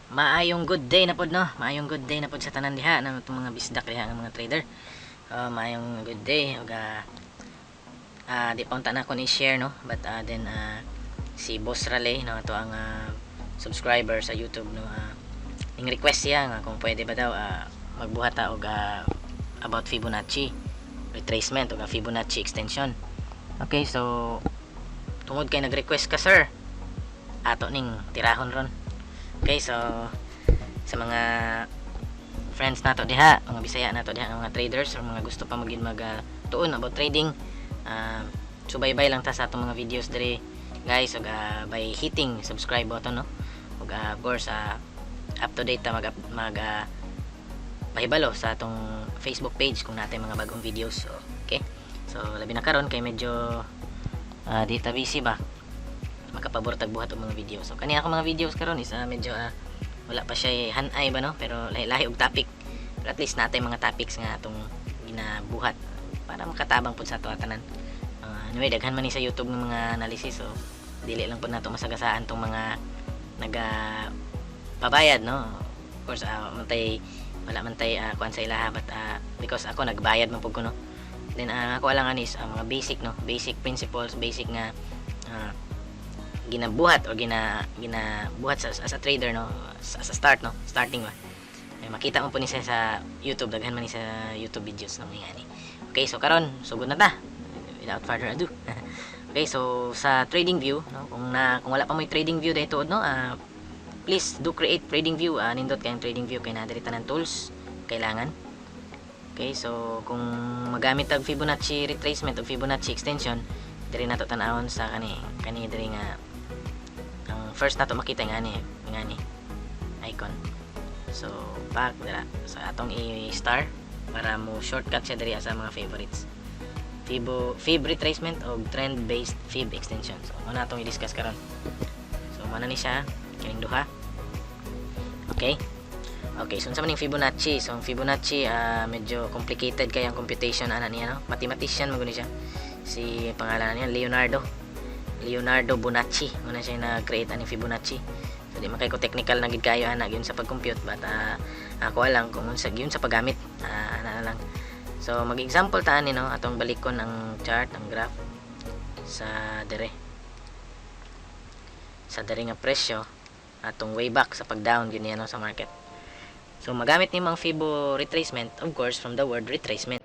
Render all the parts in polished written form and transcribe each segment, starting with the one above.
Maayong good day na pod no. Maayong good day na pod sa tanan diha ng mga bisdak diha ng mga trader. Maayong good day ug di pa unta na ko ni share no. But then si Boss Raleigh no ato ang subscriber sa YouTube no. Ning request siya nga kung pwede ba daw magbuhat ta og about Fibonacci retracement o Fibonacci extension. Okay, so tungod kay nag-request ka sir, ato ning tirahon ron. Okay, so sa mga friends nato diha, mga Bisaya nato diha, mga traders or mga gusto pa magin tuon about trading, subaybay lang ta sa atong mga videos diri guys, ug by hitting subscribe button no. Ug of course up to date ta pahibalo sa atong Facebook page kung natay mga bagong videos. So, okay, so labi na karon kay medyo di ta busy ba makapabortag buhat og mga video. So kani ako mga videos karon is medyo wala pa siya hanay ba no, pero lahi og topic. Pero at least natay mga topics nga atong ginabuhat para makatabang pud sa ato tanan. Anyway, daghan man ni sa YouTube ng mga analysis, so dili lang pud nato masagasaan tong mga naga pabayad no. Of course wala man tay kuan sa ilaha, but because ako nagbayad man pud ko no. Then ako lang anis mga basic no, basic principles, basic nga ginabuhat o ginabuhat as a trader no, as a starting ba. Ay, makita mo po ni sa YouTube, daghan man ni sa YouTube videos no ngani. Okay, so karon sugod na ta without further ado. Okay, so sa trading view no, kung wala pa mo trading view dito no, please do create trading view. Nindot kayong trading view kay nadiri tanan tools kailangan. Okay, so kung magamit tag Fibonacci retracement o Fibonacci extension, diri nato tan-awon sa kani diri nga ang first nato makita ngani icon. So back dira sa atong i-star para mo shortcut siya diri sa mga favorites. Fib retracement o trend based Fib extension. So muna atong i-discuss karon. So mana ni siya kining duha. Okay, so sa maning Fibonacci. So ang Fibonacci medyo complicated kay ang computation niya no. Mathematician maguni siya. Si pangalan niya Leonardo Bonacci. Muna siya na-create ani Fibonacci. So di man kay ko technical na gid kayo gyud sa pag-compute, but ako alang kung unsa gyud sa paggamit lang. So mag-example taan ni no, atong balikon ang chart, ang graph sa dire nga presyo atong way back sa pag-down gyud niya no sa market. So magamit ni mang Fibo retracement, of course from the word retracement.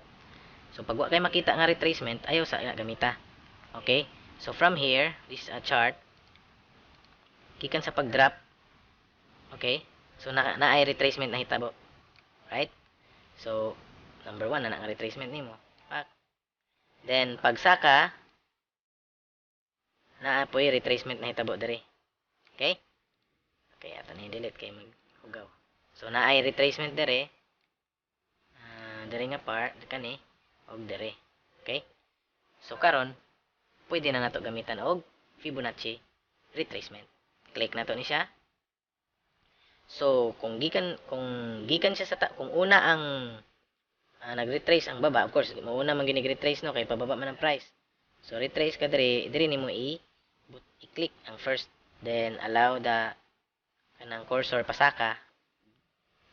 So pag wa kay makita nga retracement, ayaw sa gamita. Okay? So from here, this chart gikan sa pag-drop. Okay? So naay retracement na hitabo. Right? So number 1 na nga retracement nimo. Then pagsaka naa poy retracement na hitabo diri. Okay? Okay, ato ni delete kay maghugaw. So naay retracement diri. Diri nga part kani og diri. Okay? So karon pwede na nato gamitan og Fibonacci retracement. Click nato ni siya. So kung gikan siya sa kung una ang nag-retrace ang baba, of course mauna man ginig-retrace no kay pababa man ang price. So retrace ka diri nimo i-click ang first, then allow the kanang cursor pasaka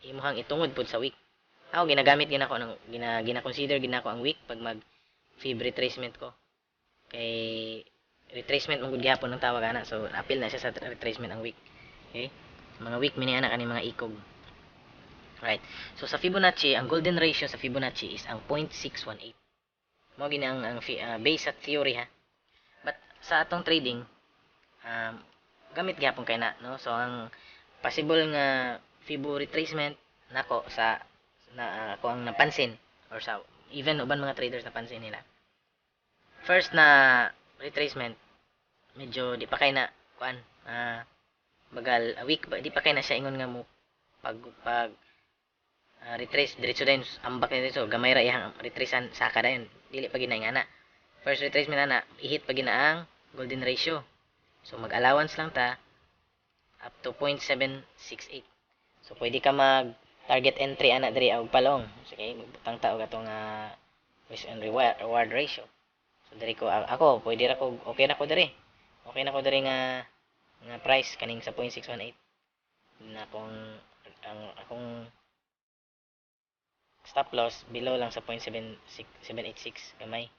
imuhang itungod pud sa wick. Ako ginagamit ginako ng gina-consider ginako ang wick pag mag Fib retracement ko. Kay retracement mong gud gyapon ang tawag ana, so appeal na siya sa retracement ang wick. Okay? Mga wick mini ana kani mga ikog. Right. So sa Fibonacci, ang golden ratio sa Fibonacci is ang 0.618. Mo gini ang base sa theory ha. But sa atong trading gamit gyapon kay na no. So ang possible nga Fibo retracement nako ako ang napansin, or sa even uban mga traders napansin nila. First na retracement medyo di pa kay na kuan bagal a week ba di pa kay na siya ingon nga mo pag retrace diretso din ambak ni dito gamay ra iyang retracean saka dayon dili pa ginay ana. First retracement ana ihit pa ginaang golden ratio. So mag-allowance lang ta up to 0.768. So pwede ka mag target entry ana diri og palong. Sige, magbutang ta og atong risk and reward ratio. So diri ko ako pwede ra ko okay na ko diri. Okay na ko diri nga price kaning sa 0.618. na kung ang akong stop loss below lang sa 0.786 gamay.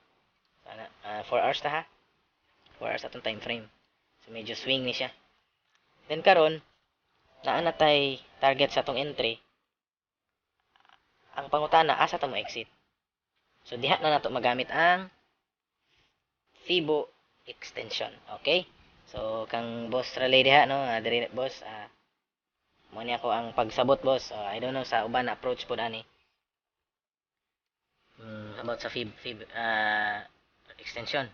Sana 4 hours ta ha. 4 hours atong time frame. So medyo swing ni siya. Then karon naa na tay target sa atong entry. Ang pangutana asa ta mo exit. So diha na nato magamit ang Fibo extension. Okay? So kang boss relay diha no, diri boss mo ni ako ang pagsabot boss. I don't know sa uban na approach pod ani. About sa fib extension.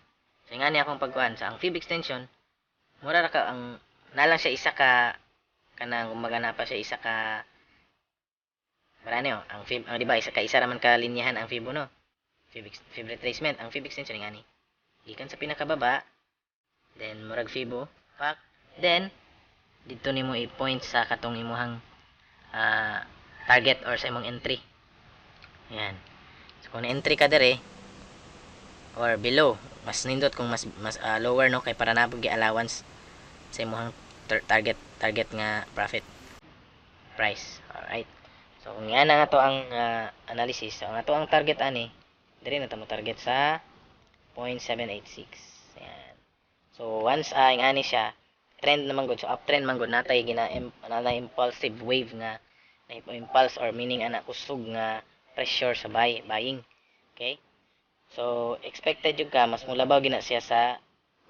So nga ni akong pagkuan sa ang fib extension mura ra ka ang nalang siya isa ka kanang gumagana pa siya isa ka marani ang fib di ba isa raman ka linyahan ang fibo no. Fib retracement ang fib extension nga ni. Gikan sa pinakababa then murag fibo pak then dito nimo i-point sa katong imuhang target or sa imong entry. Yan. So kung na-entry ka dire or below, mas nindot kung mas lower no kay para napog allowance sa imong target nga profit price. Alright. So kung yan na to ang analysis, so ang ato ang target ani dire na ta mo target sa 0.786. Yan. So once ingani siya trend naman gud, so uptrend man gud natay impulsive wave nga na impulse or meaning ana kusog nga pressure sa buying. Okay? So expected jud ka mas mulabaw gina siya sa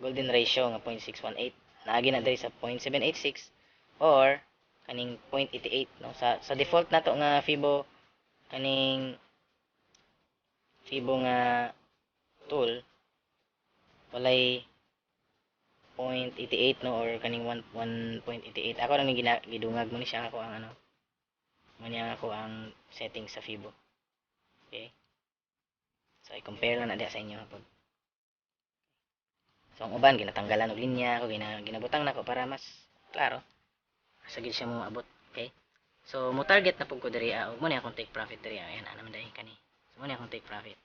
golden ratio nga 0.618. Naagi na diri sa 0.786 or kaning 0.88 no sa default nato nga Fibo kaning Fibo nga tool walay 0.88 no or kaning 1.88. Ako lang gidungag mo ni siya ako ang ano mo niya ako ang setting sa Fibo. Okay? So i-compare lang na diha sa inyo pod. So ang uban ginatanggalan og linya ako ginabutang nako para mas klaro. Sa gid siya mo abot. Okay? So mo target na pud ko diri mo ni akong take profit diri ayan naman dai kani. So mo ni akong take profit.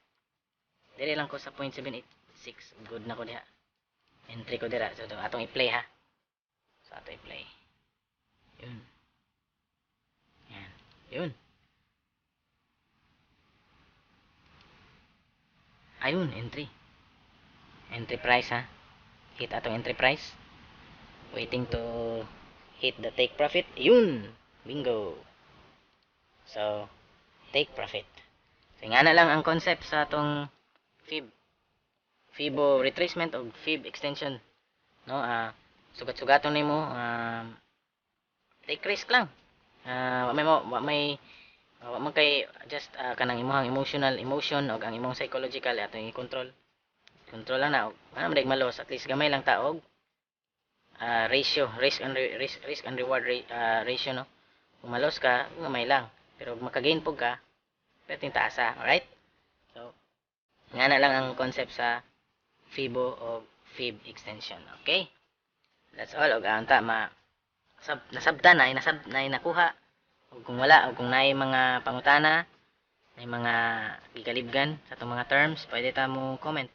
Diri lang ko sa 0.786 good na ko diha. Entry ko dira. So atong i-play ha. So ato i-play. Yun. Yan. Yun. Ayun, entry. Entry price ha. Hit atong entry price. Waiting to hit the take profit. Yun. Bingo. So, take profit. So, nga na lang ang concept sa atong Fibo retracement o fib extension. No, sugat-sugaton nimo take risk lang. May kay just kanang imong emotion o ang imong psychological atong i-control. Control lang na og man malos at least gamay lang taog ratio risk and reward ratio no. Kung malos ka gamay lang pero maka-gain pug ka perting taasa. Alright? So nga na lang ang concept sa Fibo o fib extension. Okay? That's all. Og anta nasabtan na nakuha. Og kung wala, og kung naay mga pangutana, naay mga gigalibgan sa itong mga terms, pwede ta mo comment.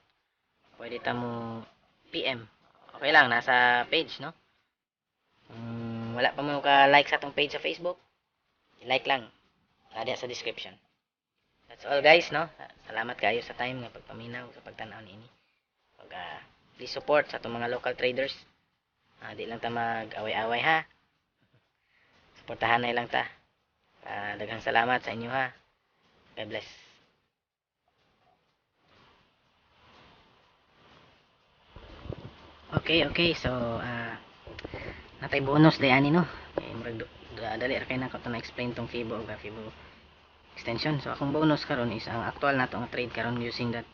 Pwede ta mo PM. Okay lang, nasa page, no? Wala pa mo ka-like sa itong page sa Facebook, i-like lang. Nadiya sa description. That's all guys, no? Salamat kayo sa time nga pagpaminaw sa pagtanaw niini. Please support sa itong mga local traders. Di lang ta mag-away-away ha. Suportahan na lang ta. Daghang salamat sa inyo ha. God bless. Okay. So, natay bonus dayani no. Murag dali ra kay nako to na explain tong Fibo o Fibo extension. So, akong bonus karon is ang actual nato nga trade karon using that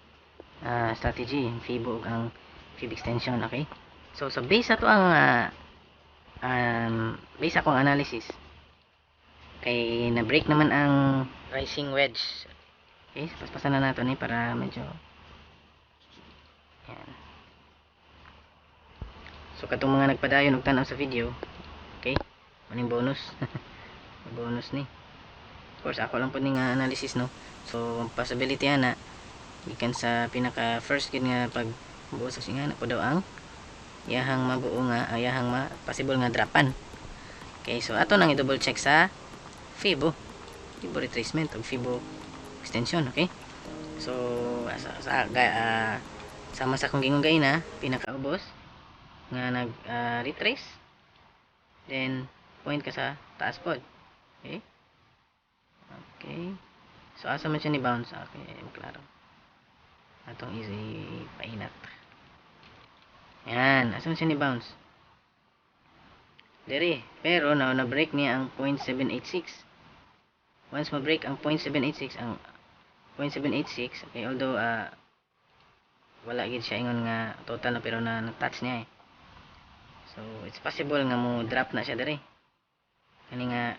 strategy Fibo ug ang fib extension. Okay, so base ato ang base akong analysis kay na break naman ang rising wedge. Okay, paspasan na nato ni para medyo yan. So katong mga nagpadayon og tan-aw sa video, okay, maning bonus. Bonus ni, of course ako lang po ning analysis no. So possibility ana gikan sa pinaka first gid nga pag buo sa singa na po daw ang yahang mabuo nga yahang possible nga drapan. Okay, so ato nang i-double check sa Fibo retracement o Fibo extension. Okay, so sama sa kong gingon na pinakaubos nga nag retrace, then point ka sa taas pod. Okay, okay, so asa man siya ni bounce. Okay, klaro atong easy painat. Yan, asa man siya ni bounce dere, pero na break niya ang 0.786. Once ma-break ang 0.786, okay, although wala gid siya ingon nga total na, pero na-touch niya so it's possible nga mo drop na siya dere kani nga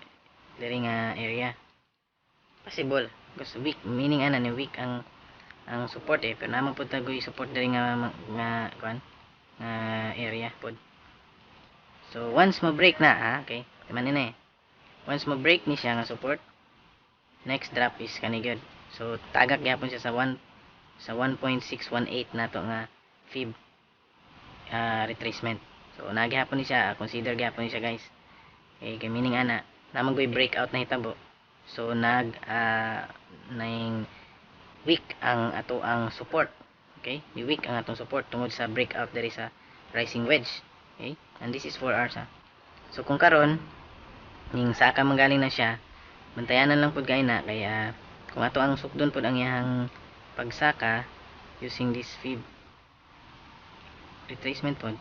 dere nga area, possible because weak, meaning ana ni weak ang support pero naman pud tagoy support dere nga area pod. So once ma-break na okay, man ina once ma-break ni siya nga support, next drop is kani good. So tagak gyapon siya sa 1.618 nato nga fib retracement. So nagyapon ni siya, consider gyapon ni siya guys. Okay, kay meaning ana namang goy breakout na hitabo. So naing weak ang ato ang support. Okay, ni weak ang atong support tungod sa breakout diri sa rising wedge. Okay, and this is 4 hours So kung karon ning saka manggaling na siya, bantayanan lang pud kay na kaya kung ato ang sukdon pud ang iyang pagsaka using this fib retracement pod.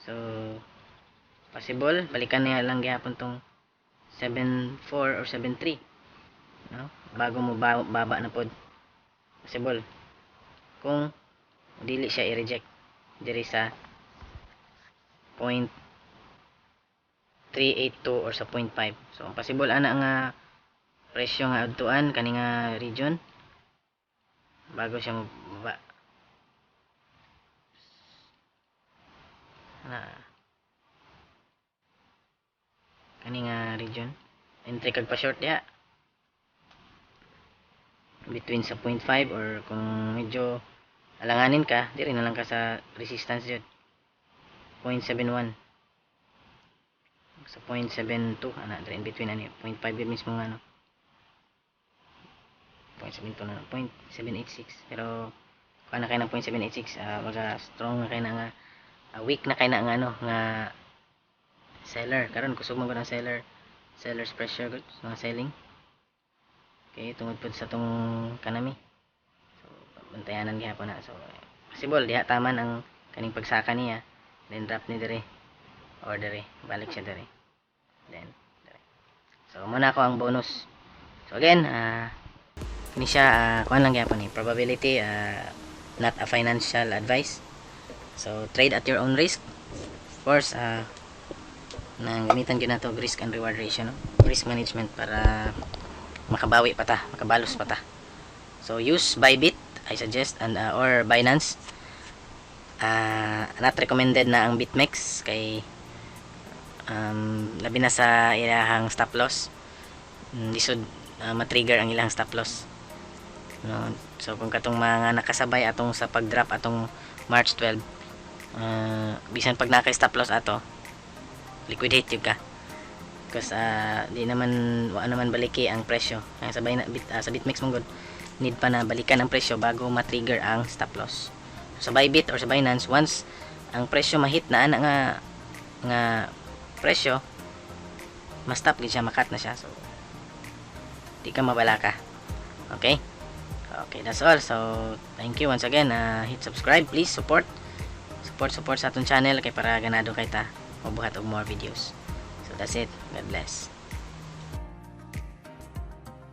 So possible balikan niya lang gyapon tong 7.4 or 7.3 no, bago mo baba na pod, possible kung dili siya i-reject diri sa 0.382 or sa 0.5. So possible ana nga presyo nga adtuan kani nga region bago siya mababa na kani nga region, entry kag pa short ya between sa 0.5 or kung medyo alanganin ka diri na lang ka sa resistance jud 0.71 sa 0.72 ana diri in between ani 0.5 mismo nga no, 0.72 na 0.786 pero kung kay na 0.786 maga strong na kay na nga weak na kay na nga ano nga seller karon kusog man ko ng seller's pressure good nga selling. Okay, tungod pod sa tong kanami so bantayanan gyapon na. So possible diha taman ang kaning pagsaka niya, then drop ni dire or dire balik siya dire, then dire. So muna ko ang bonus. So again kini siya kuan lang gyapon ni probability, not a financial advice. So trade at your own risk. Of course nang gamitan gyud nato risk and reward ratio no? Risk management para makabawi pa ta, makabalos pa ta. So use Bybit I suggest, and or Binance. Not recommended na ang BitMEX kay labi na sa ilahang stop loss. Lisod matrigger ang ilang stop loss no? So kung katong mga nakasabay atong sa pag-drop atong March 12, bisan pag naka-stop loss ato, liquidate yun ka because di naman naman baliki ang presyo sabay na sa BitMEX mong good, need pa na balikan ang presyo bago matrigger ang stop loss. So, sa Bybit or sa Binance, once ang presyo mahit na ana nga presyo, ma-stop gid siya, makat na siya. So di ka mabala ka. Okay, that's all. So thank you once again. Hit subscribe, please. Support sa atong channel kay para ganado kay ta mabuhat og more videos. So that's it. God bless.